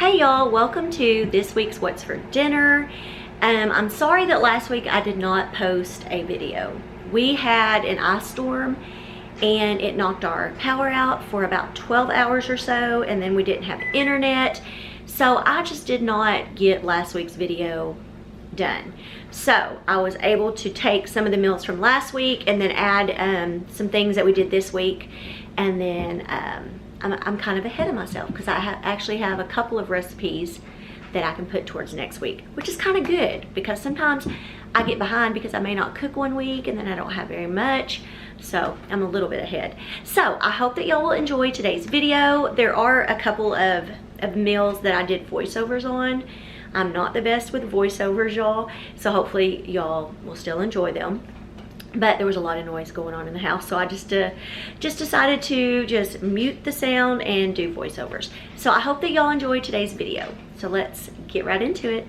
Hey y'all, welcome to this week's What's for Dinner. I'm sorry that last week I did not post a video. We had an ice storm and it knocked our power out for about 12 hours or so, and then we didn't have internet. So I just did not get last week's video done. So I was able to take some of the meals from last week and then add some things that we did this week, and then I'm kind of ahead of myself because I actually have a couple of recipes that I can put towards next week, which is kind of good because sometimes I get behind because I may not cook one week and then I don't have very much. So I'm a little bit ahead. So I hope that y'all will enjoy today's video. There are a couple of meals that I did voiceovers on. I'm not the best with voiceovers, y'all, so hopefully y'all will still enjoy them. But there was a lot of noise going on in the house, so I just decided to just mute the sound and do voiceovers. So I hope that y'all enjoy today's video. So let's get right into it.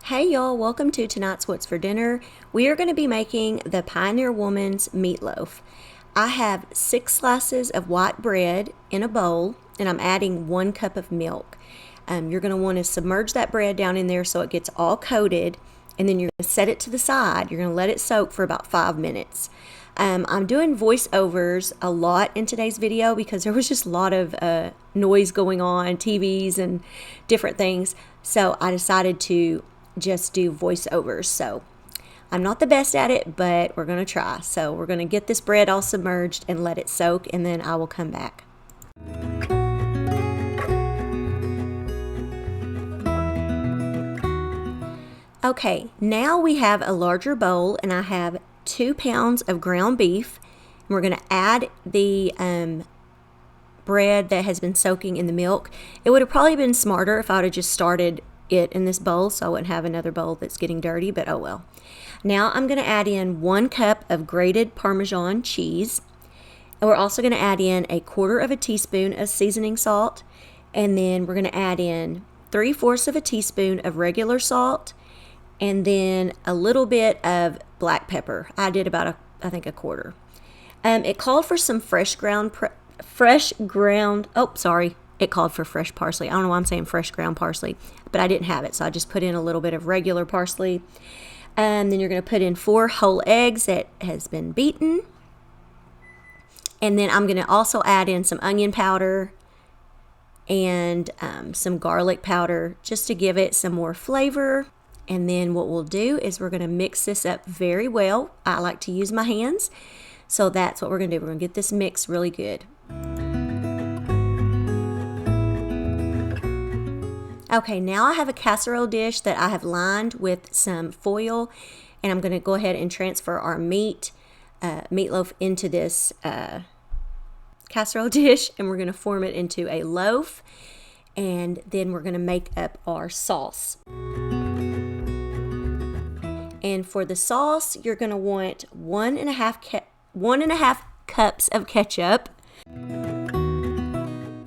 Hey y'all, welcome to tonight's What's for Dinner. We are going to be making the Pioneer Woman's meatloaf. I have 6 slices of white bread in a bowl, and I'm adding 1 cup of milk. You're going to want to submerge that bread down in there so it gets all coated, and then you're going to set it to the side. You're going to let it soak for about 5 minutes. I'm doing voiceovers a lot in today's video because there was just a lot of noise going on, TVs and different things. So I decided to just do voiceovers. So I'm not the best at it, but we're going to try. So we're going to get this bread all submerged and let it soak, and then I will come back. Okay, now we have a larger bowl, and I have 2 pounds of ground beef. And we're going to add the bread that has been soaking in the milk. It would have probably been smarter if I would have just started it in this bowl so I wouldn't have another bowl that's getting dirty, but oh well. Now I'm going to add in 1 cup of grated Parmesan cheese. And we're also going to add in 1/4 teaspoon of seasoning salt, and then we're going to add in 3/4 teaspoon of regular salt, and then a little bit of black pepper. I did about I think 1/4. It called for some it called for fresh parsley. I don't know why I'm saying fresh ground parsley, but I didn't have it, so I just put in a little bit of regular parsley. And then you're going to put in 4 whole eggs that has been beaten. And then I'm going to also add in some onion powder and some garlic powder just to give it some more flavor. And then what we'll do is we're going to mix this up very well. I like to use my hands, so that's what we're going to do. We're going to get this mixed really good. Okay, now I have a casserole dish that I have lined with some foil, and I'm going to go ahead and transfer our meatloaf into this casserole dish, and we're going to form it into a loaf, and then we're going to make up our sauce. And for the sauce, you're going to want 1.5 cups of ketchup.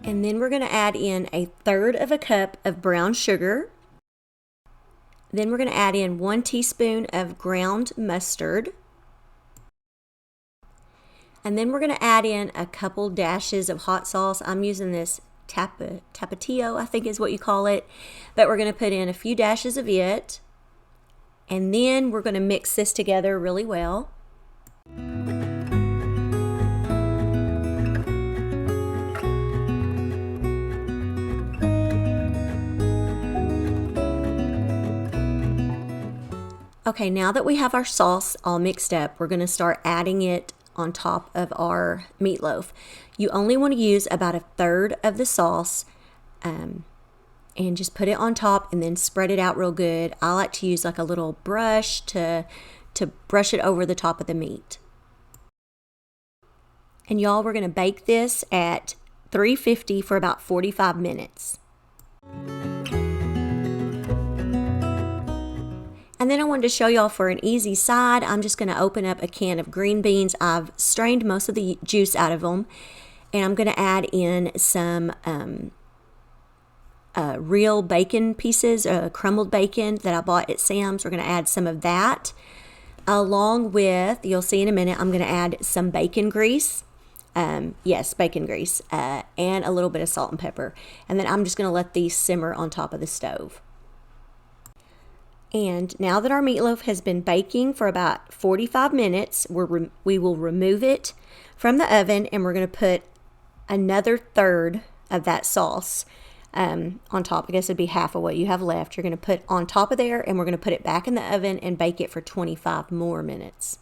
And then we're going to add in 1/3 cup of brown sugar. Then we're going to add in 1 teaspoon of ground mustard. And then we're going to add in a couple dashes of hot sauce. I'm using this Tapatio, I think is what you call it. But we're going to put in a few dashes of it. And then we're going to mix this together really well. Okay, now that we have our sauce all mixed up, we're going to start adding it on top of our meatloaf. You only want to use about 1/3 of the sauce and just put it on top and then spread it out real good. I like to use like a little brush to brush it over the top of the meat. And y'all, we're going to bake this at 350 for about 45 minutes. And then I wanted to show y'all for an easy side, I'm just going to open up a can of green beans. I've strained most of the juice out of them, and I'm going to add in some real bacon pieces, crumbled bacon that I bought at Sam's. We're going to add some of that. along with, you'll see in a minute, I'm going to add some bacon grease. Yes, bacon grease, and a little bit of salt and pepper. And then I'm just going to let these simmer on top of the stove. And now that our meatloaf has been baking for about 45 minutes, we will remove it from the oven, and we're going to put another third of that sauce on top. I guess it'd be half of what you have left. You're going to put on top of there, and we're going to put it back in the oven and bake it for 25 more minutes.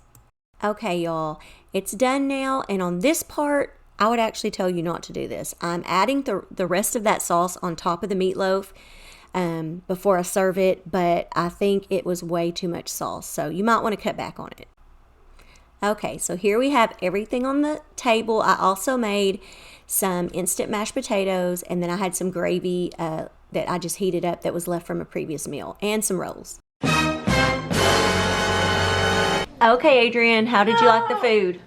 Okay, y'all, it's done now, and on this part, I would actually tell you not to do this. I'm adding the rest of that sauce on top of the meatloaf before I serve it, but I think it was way too much sauce, so you might want to cut back on it. Okay, so here we have everything on the table. I also made some instant mashed potatoes, and then I had some gravy that I just heated up that was left from a previous meal, and some rolls. Okay, Adrian, how did you like the food?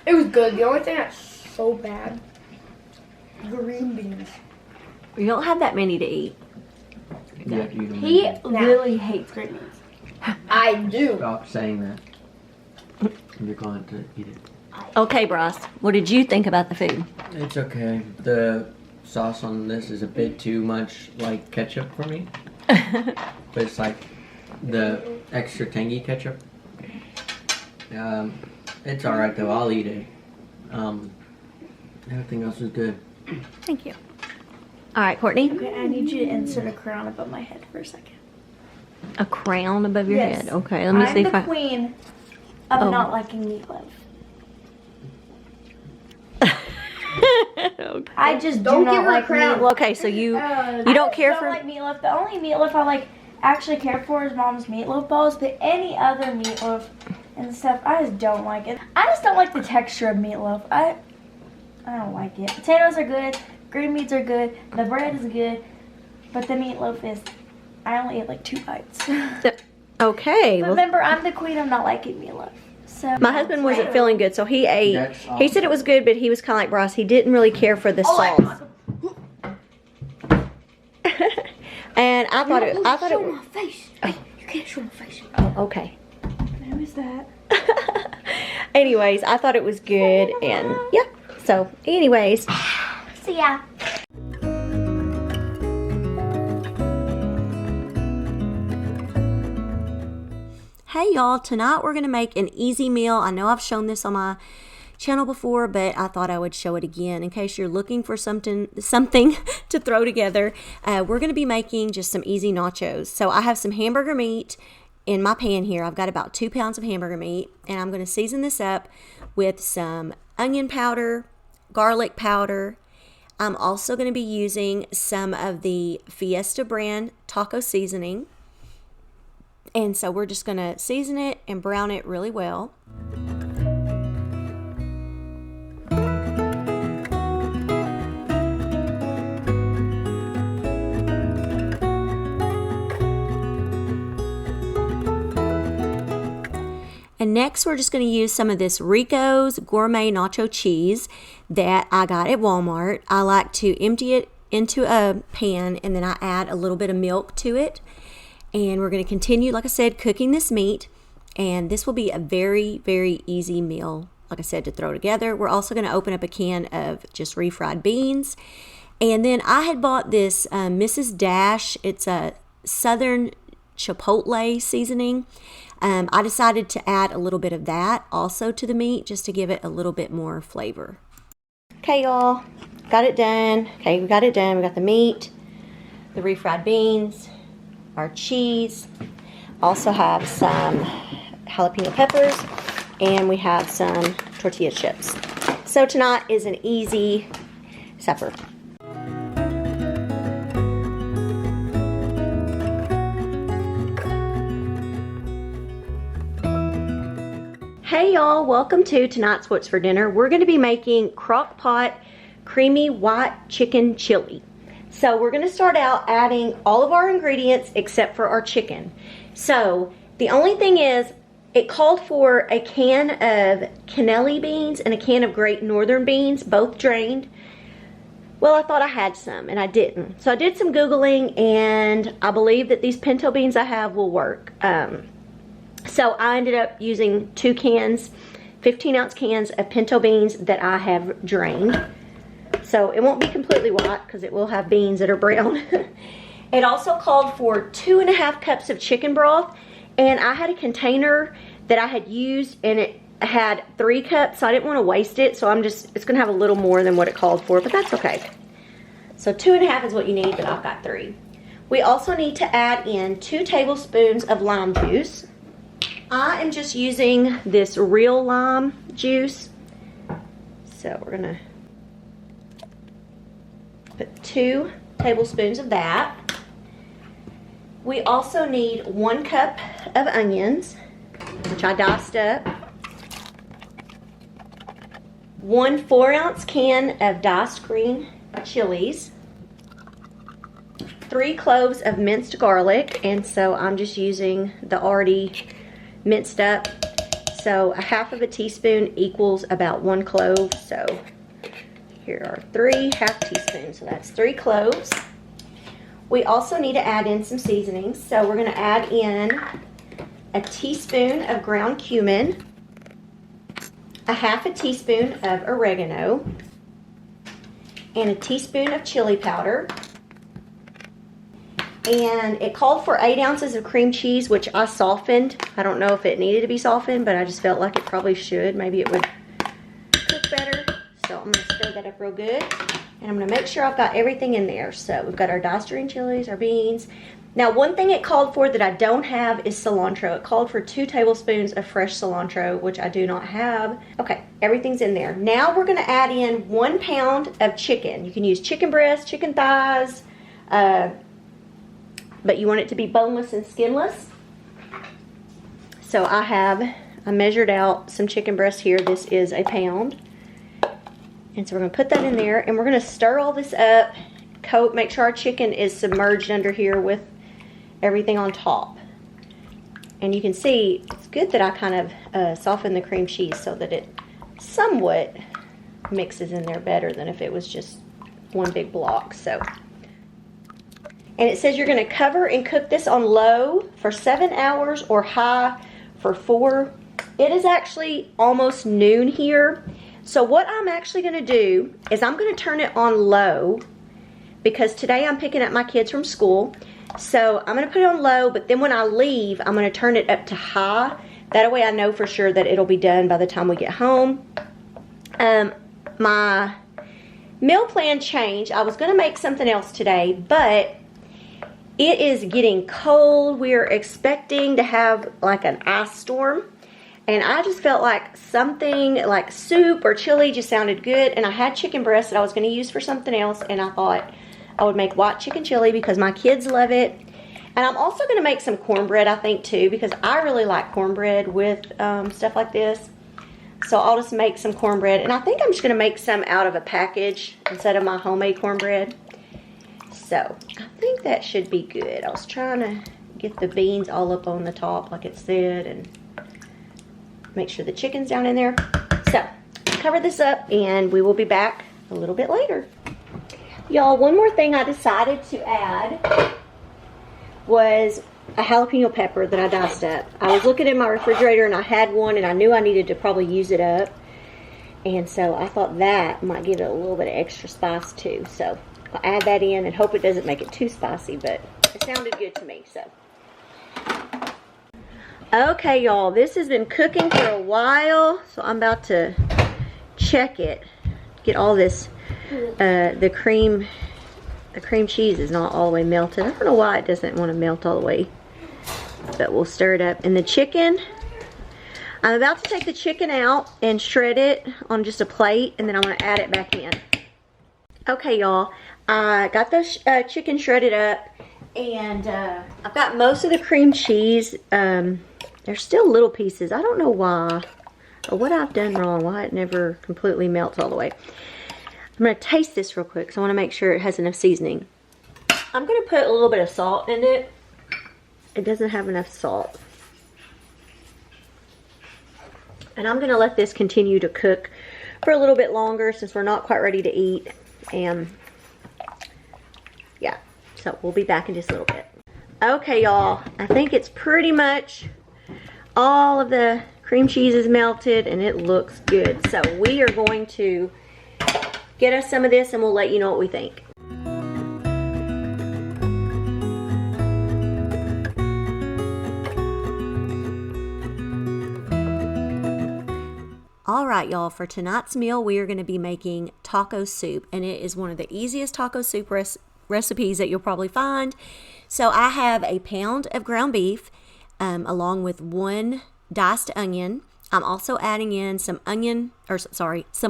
It was good. The only thing that's so bad, green beans. You don't have that many to eat. You have to eat them. He really hates green beans. I do. Stop saying that. You're going to eat it. Okay, Bryce, what did you think about the food? It's okay. The sauce on this is a bit too much like ketchup for me. But it's like the extra tangy ketchup. It's alright though, I'll eat it. Everything else is good. Thank you. Alright, Courtney? Okay, I need you to insert a crown above my head for a second. A crown above your Yes. head. Okay, let me see if I'm the queen of not liking meatloaf. Okay. I just do not like meatloaf. Okay, so you don't care for... I don't like meatloaf. The only meatloaf I actually care for is Mom's meatloaf balls, but any other meatloaf and stuff, I just don't like it. I just don't like the texture of meatloaf. I don't like it. Potatoes are good, green beans are good, the bread is good, but the meatloaf is, I only ate like 2 bites. Okay. But remember, I'm the queen of not liking meatloaf. So My husband wasn't feeling good, so he ate. He said it was good, but he was kind of like Bryce. He didn't really care for the sauce. And I thought it. Show my face. Hey, you can't show my face. Oh, okay. Who is that? Anyways, I thought it was good, and yeah. So, anyways, See ya. hey y'all, tonight we're gonna make an easy meal. I know I've shown this on my channel before, but I thought I would show it again in case you're looking for something to throw together. We're gonna be making just some easy nachos. So I have some hamburger meat in my pan here. I've got about 2 pounds of hamburger meat, and I'm gonna season this up with some onion powder, garlic powder. I'm also gonna be using some of the Fiesta brand taco seasoning. And so we're just gonna season it and brown it really well. And next we're just gonna use some of this Rico's gourmet nacho cheese that I got at Walmart. I like to empty it into a pan, and then I add a little bit of milk to it. And we're going to continue, like I said, cooking this meat. And this will be a very, very easy meal, like I said, to throw together. We're also going to open up a can of just refried beans. And then I had bought this Mrs. Dash. It's a Southern Chipotle seasoning. I decided to add a little bit of that also to the meat just to give it a little bit more flavor. Okay, y'all, got it done. Okay, we got it done. We got the meat, the refried beans, our cheese, also have some jalapeno peppers, and we have some tortilla chips. So tonight is an easy supper. Hey y'all, welcome to tonight's What's for Dinner. We're going to be making CROCKPOT creamy white chicken chili. So we're going to start out adding all of our ingredients except for our chicken. So the only thing is, it called for a can of cannelli beans and a can of Great Northern beans, both drained. Well, I thought I had some and I didn't. So I did some Googling and I believe that these pinto beans I have will work. So I ended up using 2 cans, 15-ounce cans of pinto beans that I have drained. So it won't be completely white because it will have beans that are brown. It also called for 2.5 cups of chicken broth, and I had a container that I had used and it had 3 cups, so I didn't want to waste it. So it's gonna have a little more than what it called for, but that's okay. So 2.5 is what you need, but I've got 3. We also need to add in 2 tablespoons of lime juice. I am just using this real lime juice. So we're gonna put 2 tablespoons of that. We also need 1 cup of onions, which I diced up. 1 4-ounce can of diced green chilies. 3 cloves of minced garlic, and so I'm just using the already minced up. So 1/2 teaspoon equals about 1 clove. So here are 3 1/2 teaspoons. So that's 3 cloves. We also need to add in some seasonings. So we're going to add in a teaspoon of ground cumin, 1/2 teaspoon of oregano, and a teaspoon of chili powder. And it called for 8 ounces of cream cheese, which I softened. I don't know if it needed to be softened, but I just felt like it probably should. Maybe it would cook better. So I'm going to stir that up real good. And I'm going to make sure I've got everything in there. So we've got our diced green chilies, our beans. Now, one thing it called for that I don't have is cilantro. It called for 2 tablespoons of fresh cilantro, which I do not have. Okay, everything's in there. Now we're going to add in 1 pound of chicken. You can use chicken breast, chicken thighs, but you want it to be boneless and skinless. So I measured out some chicken breast here. This is 1 pound. And so we're going to put that in there, and we're going to stir all this up, make sure our chicken is submerged under here with everything on top. And you can see it's good that I kind of softened the cream cheese so that it somewhat mixes in there better than if it was just one big block. So, and it says you're going to cover and cook this on low for 7 hours or high for 4. It is actually almost noon here. So what I'm actually going to do is I'm going to turn it on low because today I'm picking up my kids from school. So I'm going to put it on low, but then when I leave, I'm going to turn it up to high. That way I know for sure that it'll be done by the time we get home. My meal plan changed. I was going to make something else today, but it is getting cold. We're expecting to have like an ice storm. And I just felt like something like soup or chili just sounded good. And I had chicken breast that I was going to use for something else. And I thought I would make white chicken chili because my kids love it. And I'm also going to make some cornbread, I think, too. Because I really like cornbread with stuff like this. So I'll just make some cornbread. And I think I'm just going to make some out of a package instead of my homemade cornbread. So I think that should be good. I was trying to get the beans all up on the top like it said. And make sure the chicken's down in there. So, cover this up and we will be back a little bit later. Y'all, one more thing I decided to add was a jalapeno pepper that I diced up. I was looking in my refrigerator and I had one and I knew I needed to probably use it up. And so I thought that might give it a little bit of extra spice too. So, I'll add that in and hope it doesn't make it too spicy, but it sounded good to me, so. Okay, y'all, this has been cooking for a while, so I'm about to check it. Get all this, the cream cheese is not all the way melted. I don't know why it doesn't want to melt all the way, but we'll stir it up. And the chicken, I'm about to take the chicken out and shred it on just a plate, and then I'm going to add it back in. Okay, y'all, I got the chicken shredded up, and I've got most of the cream cheese. There's still little pieces. I don't know why, or what I've done wrong, why it never completely melts all the way. I'm going to taste this real quick, so I want to make sure it has enough seasoning. I'm going to put a little bit of salt in it. It doesn't have enough salt. And I'm going to let this continue to cook for a little bit longer since we're not quite ready to eat. And Yeah, so we'll be back in just a little bit. Okay, y'all, I think it's pretty much all of the cream cheese is melted and it looks good. So we are going to get us some of this and we'll let you know what we think. All right, y'all, for tonight's meal, we are going to be making taco soup, and it is one of the easiest taco soup recipes that you'll probably find. So I have a pound of ground beef, along with 1 diced onion. I'm also adding in some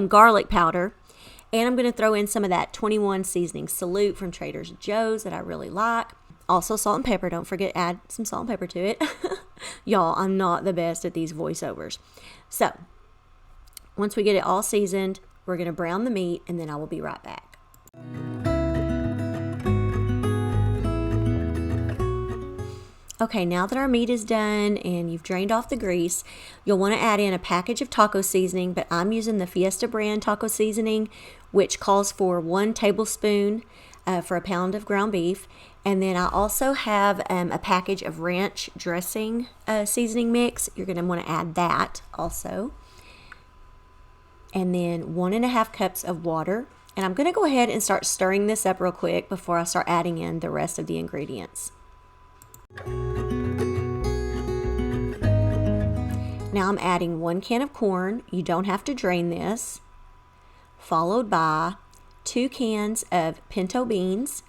garlic powder, and I'm going to throw in some of that 21 seasoning Salute from Trader Joe's that I really like. Also salt and pepper. Don't forget, add some salt and pepper to it. Y'all, I'm not the best at these voiceovers. So once we get it all seasoned, we're going to brown the meat, and then I will be right back. Okay, now that our meat is done and you've drained off the grease, you'll want to add in a package of taco seasoning, but I'm using the Fiesta brand taco seasoning, which calls for 1 tablespoon for a pound of ground beef. And then I also have a package of ranch dressing seasoning mix. You're going to want to add that also. And then 1.5 cups of water. And I'm going to go ahead and start stirring this up real quick before I start adding in the rest of the ingredients. Now I'm adding 1 can of corn. You don't have to drain this. Followed by 2 cans of pinto beans.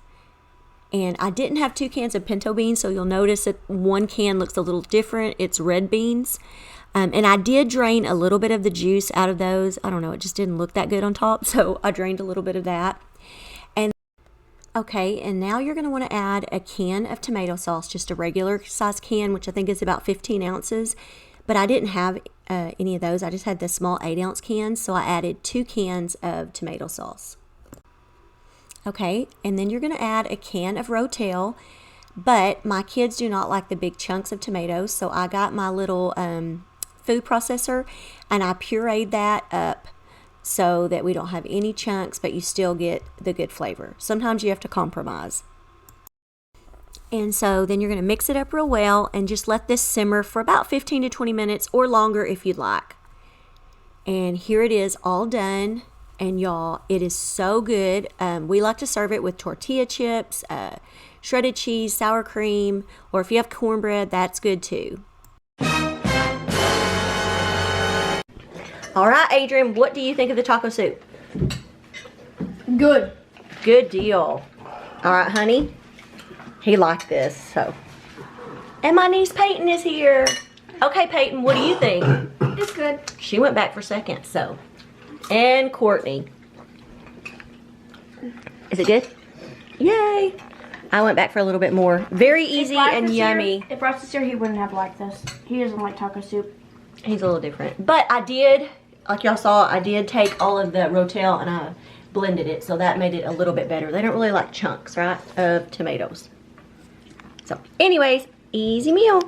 And I didn't have 2 cans of pinto beans, so you'll notice that 1 can looks a little different. It's red beans. And I did drain a little bit of the juice out of those. I don't know, it just didn't look that good on top, so I drained a little bit of that. And okay, and now you're going to want to add a can of tomato sauce, just a regular size can, which I think is about 15 ounces. But I didn't have any of those. I just had the small 8-ounce cans, so I added 2 cans of tomato sauce. Okay, and then you're going to add a can of Rotel, but my kids do not like the big chunks of tomatoes, so I got my little food processor and I pureed that up so that we don't have any chunks, but you still get the good flavor. Sometimes you have to compromise. And so then you're going to mix it up real well and just let this simmer for about 15 to 20 minutes or longer if you'd like. And here it is all done. And y'all, it is so good. We like to serve it with tortilla chips, shredded cheese, sour cream, or if you have cornbread, that's good too. All right, Adrian, what do you think of the taco soup? Good. Good deal. All right, honey. He liked this, so. And my niece Peyton is here. Okay, Peyton, what do you think? It's good. She went back for second, so. And Courtney. Is it good? Yay. I went back for a little bit more. Very easy and yummy. If Bryce was here, he wouldn't have liked this. He doesn't like taco soup. He's a little different. But I did, like y'all saw, I did take all of the Rotel and I blended it, so that made it a little bit better. They don't really like chunks, right, of tomatoes. So anyways, easy meal.